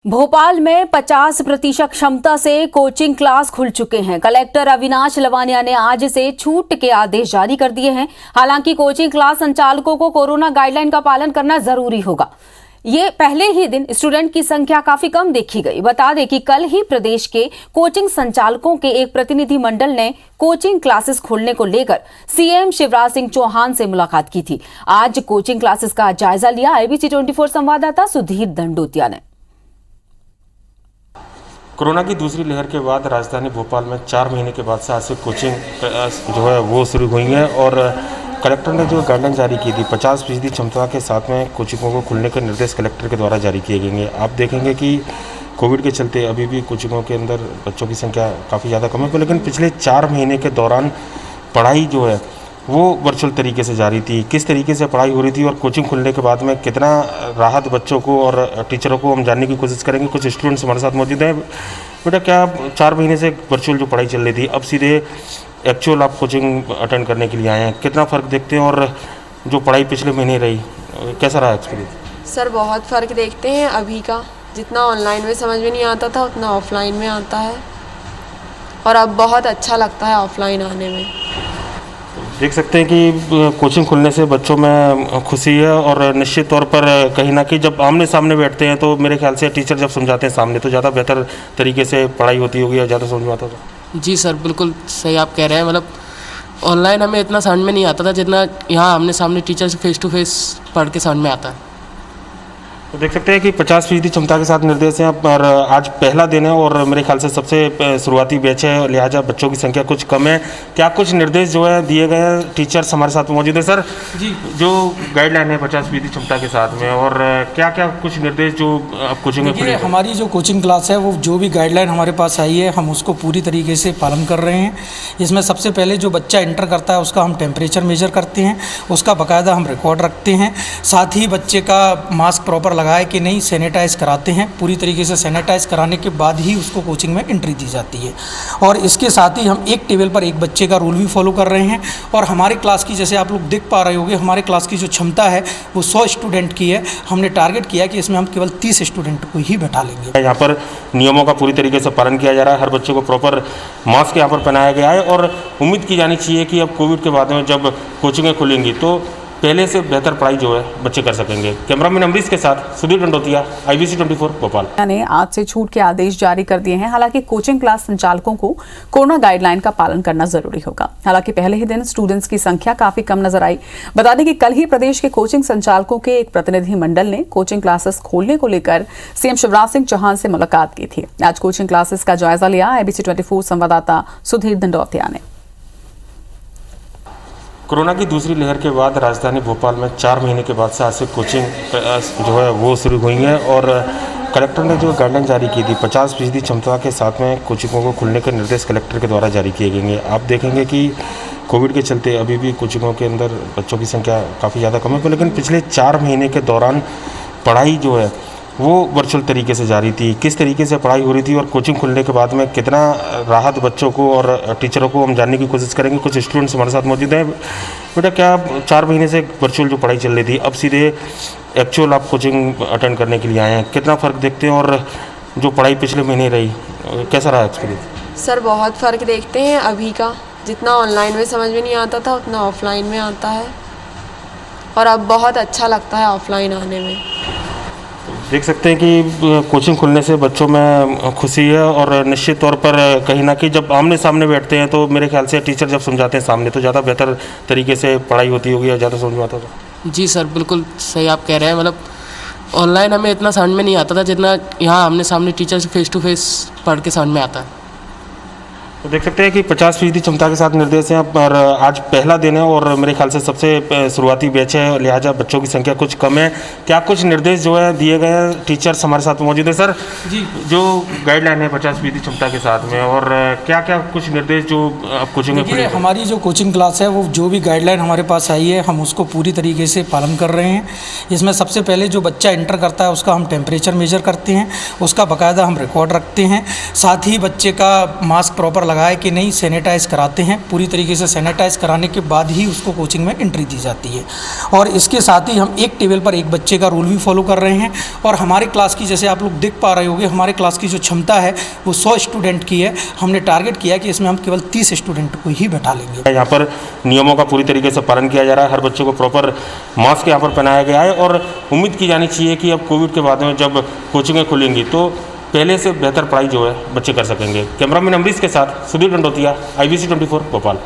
भोपाल में 50% क्षमता से कोचिंग क्लास खुल चुके हैं। कलेक्टर अविनाश लवानिया ने आज से छूट के आदेश जारी कर दिए हैं। हालांकि कोचिंग क्लास संचालकों को कोरोना गाइडलाइन का पालन करना जरूरी होगा। ये पहले ही दिन स्टूडेंट की संख्या काफी कम देखी गई। बता दें कि कल ही प्रदेश के कोचिंग संचालकों के एक प्रतिनिधि मंडल ने कोचिंग क्लासेस खोलने को लेकर सीएम शिवराज सिंह चौहान से मुलाकात की थी। आज कोचिंग क्लासेस का जायजा लिया IBC 24 संवाददाता सुधीर दंडोतिया ने। कोरोना की दूसरी लहर के बाद राजधानी भोपाल में 4 महीने के बाद से आज से कोचिंग जो है वो शुरू हुई है और कलेक्टर ने जो गाइडलाइन जारी की थी 50% क्षमता के साथ में कोचिंगों को खुलने के निर्देश कलेक्टर के द्वारा जारी किए गए हैं। आप देखेंगे कि कोविड के चलते अभी भी कोचिंगों के अंदर बच्चों की संख्या काफ़ी ज़्यादा कम है, लेकिन पिछले 4 महीने के दौरान पढ़ाई जो है वो वर्चुअल तरीके से जारी थी। किस तरीके से पढ़ाई हो रही थी और कोचिंग खुलने के बाद में कितना राहत बच्चों को और टीचरों को हम जानने की कोशिश करेंगे। कुछ स्टूडेंट्स हमारे साथ मौजूद हैं। बेटा, क्या 4 महीने से वर्चुअल जो पढ़ाई चल रही थी अब सीधे एक्चुअल आप कोचिंग अटेंड करने के लिए आए हैं, कितना फ़र्क देखते हैं और जो पढ़ाई पिछले महीने रही कैसा रहा एक्सपीरियंस? सर, बहुत फ़र्क देखते हैं अभी का। जितना ऑनलाइन में समझ में नहीं आता था उतना ऑफलाइन में आता है और अब बहुत अच्छा लगता है ऑफलाइन आने में। देख सकते हैं कि कोचिंग खुलने से बच्चों में खुशी है और निश्चित तौर पर कहीं ना कहीं जब आमने सामने बैठते हैं तो मेरे ख्याल से टीचर जब समझाते हैं सामने तो ज़्यादा बेहतर तरीके से पढ़ाई होती होगी या ज़्यादा समझ में आता होगा। जी सर, बिल्कुल सही आप कह रहे हैं। मतलब ऑनलाइन हमें इतना समझ में नहीं आता था जितना यहाँ आमने सामने टीचर से फेस टू फेस पढ़ के समझ में आता है। तो देख सकते हैं कि 50% क्षमता के साथ निर्देश हैं और आज पहला दिन है और मेरे ख्याल से सबसे शुरुआती बैच है, लिहाजा बच्चों की संख्या कुछ कम है। क्या कुछ निर्देश जो है दिए गए हैं? टीचर्स हमारे साथ मौजूद है। सर जी, जो गाइडलाइन है 50% क्षमता के साथ में और क्या क्या कुछ निर्देश जो आप कोचिंग में खुले? हमारी जो कोचिंग क्लास है वो जो भी गाइडलाइन हमारे पास आई है हम उसको पूरी तरीके से पालन कर रहे हैं। इसमें सबसे पहले जो बच्चा इंटर करता है उसका हम टेम्परेचर मेजर करते हैं, उसका बाकायदा हम रिकॉर्ड रखते हैं। साथ ही बच्चे का मास्क प्रॉपर लगाए कि नहीं सैनिटाइज कराते हैं। पूरी तरीके से सैनिटाइज कराने के बाद ही उसको कोचिंग में एंट्री दी जाती है और इसके साथ ही हम एक टेबल पर एक बच्चे का रूल भी फॉलो कर रहे हैं। और हमारे क्लास की, जैसे आप लोग देख पा रहे होंगे, हमारे क्लास की जो क्षमता है वो 100 स्टूडेंट की है। हमने टारगेट किया कि इसमें हम केवल 30 स्टूडेंट को ही बैठा लेंगे। यहाँ पर नियमों का पूरी तरीके से पालन किया जा रहा है। हर बच्चे को प्रॉपर मास्क यहाँ पर पहनाया गया है और उम्मीद की जानी चाहिए कि अब कोविड के बाद में जब कोचिंगें खुलेंगी तो पहले से बेहतर पढ़ाई जो है बच्चे कर सकेंगे। कैमरामैन अमरीश के साथ सुधीर दंडोतिया, IBC 24 भोपाल। ने आज से छूट के आदेश जारी कर दिए हैं। हालांकि कोचिंग क्लास संचालकों को कोरोना गाइडलाइन का पालन करना जरूरी होगा। हालांकि पहले ही दिन स्टूडेंट्स की संख्या काफी कम नजर आई। बता दें कि कल ही प्रदेश के कोचिंग संचालकों के एक प्रतिनिधि मंडल ने कोचिंग क्लासेस खोलने को लेकर सीएम शिवराज सिंह चौहान से मुलाकात की थी। आज कोचिंग क्लासेस का जायजा लिया IBC 24 संवाददाता सुधीर दंडोतिया ने। कोरोना की दूसरी लहर के बाद राजधानी भोपाल में 4 महीने के बाद से आज से कोचिंग जो है वो शुरू हुई है और कलेक्टर ने जो गाइडलाइन जारी की थी 50% क्षमता के साथ में कोचिंगों को खुलने के निर्देश कलेक्टर के द्वारा जारी किए गए हैं। आप देखेंगे कि कोविड के चलते अभी भी कोचिंगों के अंदर बच्चों की संख्या काफ़ी ज़्यादा कम है, लेकिन पिछले 4 महीने के दौरान पढ़ाई जो है वो वर्चुअल तरीके से जारी थी। किस तरीके से पढ़ाई हो रही थी और कोचिंग खुलने के बाद में कितना राहत बच्चों को और टीचरों को हम जानने की कोशिश करेंगे। कुछ स्टूडेंट्स हमारे साथ मौजूद हैं। बेटा, क्या 4 महीने से वर्चुअल जो पढ़ाई चल रही थी अब सीधे एक्चुअल आप कोचिंग अटेंड करने के लिए आए हैं, कितना फ़र्क देखते हैं और जो पढ़ाई पिछले महीने रही कैसा रहा एक्सपीरियंस? सर, बहुत फ़र्क देखते हैं अभी का। जितना ऑनलाइन में समझ में नहीं आता था उतना ऑफलाइन में आता है और अब बहुत अच्छा लगता है ऑफलाइन आने में। देख सकते हैं कि कोचिंग खुलने से बच्चों में खुशी है और निश्चित तौर पर कहीं ना कहीं जब आमने सामने बैठते हैं तो मेरे ख्याल से टीचर जब समझाते हैं सामने तो ज़्यादा बेहतर तरीके से पढ़ाई होती होगी या ज़्यादा समझ में आता होगा। जी सर, बिल्कुल सही आप कह रहे हैं। मतलब ऑनलाइन हमें इतना समझ में नहीं आता था जितना यहाँ आमने सामने टीचर से फेस टू फेस पढ़ के समझ में आता है। तो देख सकते हैं कि 50% क्षमता के साथ निर्देश हैं और आज पहला दिन है और मेरे ख्याल से सबसे शुरुआती बैच है, लिहाजा बच्चों की संख्या कुछ कम है। क्या कुछ निर्देश जो है दिए गए हैं? टीचर्स हमारे साथ मौजूद है। सर जी, जो गाइडलाइन है 50% क्षमता के साथ में और क्या क्या कुछ निर्देश जो आप कोचिंग में खुले? हमारी जो कोचिंग क्लास है वो जो भी गाइडलाइन हमारे पास आई है हम उसको पूरी तरीके से पालन कर रहे हैं। इसमें सबसे पहले जो बच्चा इंटर करता है उसका हम टेम्परेचर मेजर करते हैं, उसका बाकायदा हम रिकॉर्ड रखते हैं। साथ ही बच्चे का मास्क प्रॉपर लगा है कि नहीं, सैनिटाइज़ कराते हैं, पूरी तरीके से सैनिटाइज़ कराने के बाद ही उसको कोचिंग में एंट्री दी जाती है। और इसके साथ ही हम एक टेबल पर एक बच्चे का रूल भी फॉलो कर रहे हैं। और हमारे क्लास की, जैसे आप लोग देख पा रहे होंगे, हमारे क्लास की जो क्षमता है वो 100 स्टूडेंट की है। हमने टारगेट किया कि इसमें हम केवल 30 स्टूडेंट को ही बैठा लेंगे। यहाँ पर नियमों का पूरी तरीके से पालन किया जा रहा है, हर बच्चे को प्रॉपर मास्क यहाँ पर पहनाया गया है। और उम्मीद की जानी चाहिए कि अब कोविड के बाद में जब कोचिंगें खुलेंगी तो पहले से बेहतर पढ़ाई जो है बच्चे कर सकेंगे। कैमरामैन अमरीश के साथ सुधीर दंडोतिया, IBC 24 भोपाल।